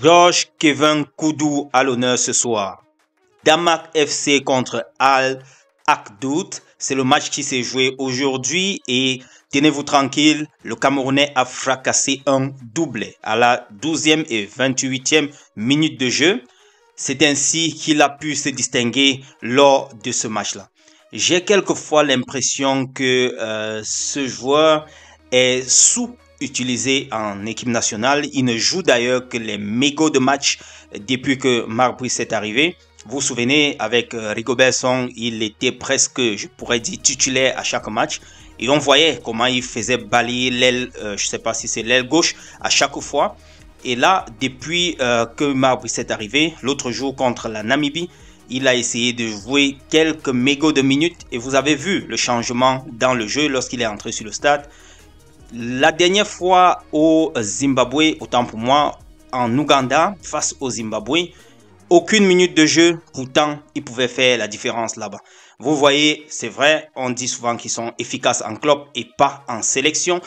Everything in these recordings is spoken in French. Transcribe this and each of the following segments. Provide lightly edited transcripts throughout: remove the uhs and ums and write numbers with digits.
Georges Kevin Koudou à l'honneur ce soir. Damak FC contre Al Akdout. C'est le match qui s'est joué aujourd'hui et tenez-vous tranquille, le Camerounais a fracassé un doublé à la 12e et 28e minute de jeu. C'est ainsi qu'il a pu se distinguer lors de ce match-là. J'ai quelquefois l'impression que ce joueur est sous-utilisé en équipe nationale. Il ne joue d'ailleurs que les mégots de match depuis que Marc Brice est arrivé. Vous vous souvenez, avec Rigobert Song, il était presque, je pourrais dire, titulaire à chaque match. Et on voyait comment il faisait balayer l'aile, je ne sais pas si c'est l'aile gauche, à chaque fois. Et là, depuis que Marc Brice est arrivé, l'autre jour contre la Namibie, il a essayé de jouer quelques mégots de minutes. Et vous avez vu le changement dans le jeu lorsqu'il est entré sur le stade. La dernière fois au Zimbabwe, autant pour moi, en Ouganda, face au Zimbabwe, aucune minute de jeu, pourtant, il pouvait faire la différence là-bas. Vous voyez, c'est vrai, on dit souvent qu'ils sont efficaces en club et pas en sélection.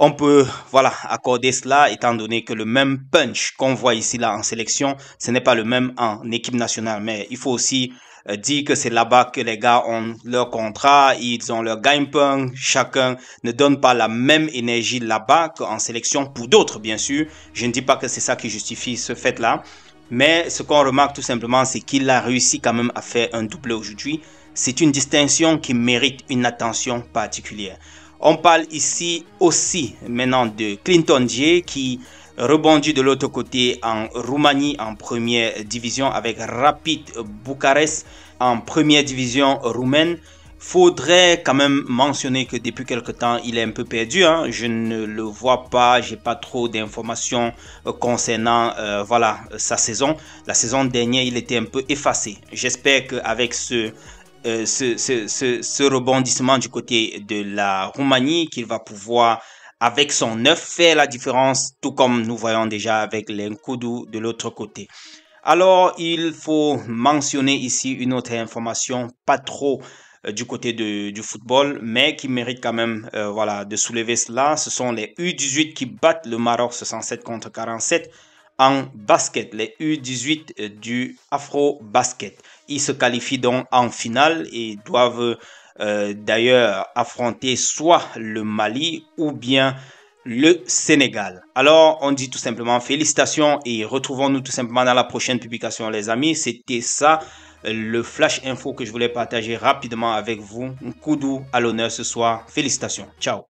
On peut, voilà, accorder cela étant donné que le même punch qu'on voit ici là en sélection, ce n'est pas le même en équipe nationale. Mais il faut aussi dire que c'est là-bas que les gars ont leur contrat, ils ont leur gagne-pain. Chacun ne donne pas la même énergie là-bas qu'en sélection pour d'autres, bien sûr. Je ne dis pas que c'est ça qui justifie ce fait-là. Mais ce qu'on remarque tout simplement, c'est qu'il a réussi quand même à faire un doublé aujourd'hui. C'est une distinction qui mérite une attention particulière. On parle ici aussi maintenant de Clinton Djie qui rebondit de l'autre côté en Roumanie en première division avec Rapid Bucarest en première division roumaine. Faudrait quand même mentionner que depuis quelque temps, il est un peu perdu. Je ne le vois pas, j'ai pas trop d'informations concernant voilà, sa saison. La saison dernière, il était un peu effacé. J'espère qu'avec ce rebondissement du côté de la Roumanie, qu'il va pouvoir, avec son neuf, faire la différence, tout comme nous voyons déjà avec les Nkoudou de l'autre côté. Alors, il faut mentionner ici une autre information, pas trop du côté du football, mais qui mérite quand même voilà, de soulever cela. Ce sont les U18 qui battent le Maroc 67 contre 47 en basket, les U18 du Afro Basket. Ils se qualifient donc en finale et doivent d'ailleurs affronter soit le Mali ou bien le Sénégal. Alors, on dit tout simplement félicitations et retrouvons-nous tout simplement dans la prochaine publication, les amis. C'était ça, le flash info que je voulais partager rapidement avec vous. Koudou à l'honneur ce soir. Félicitations. Ciao.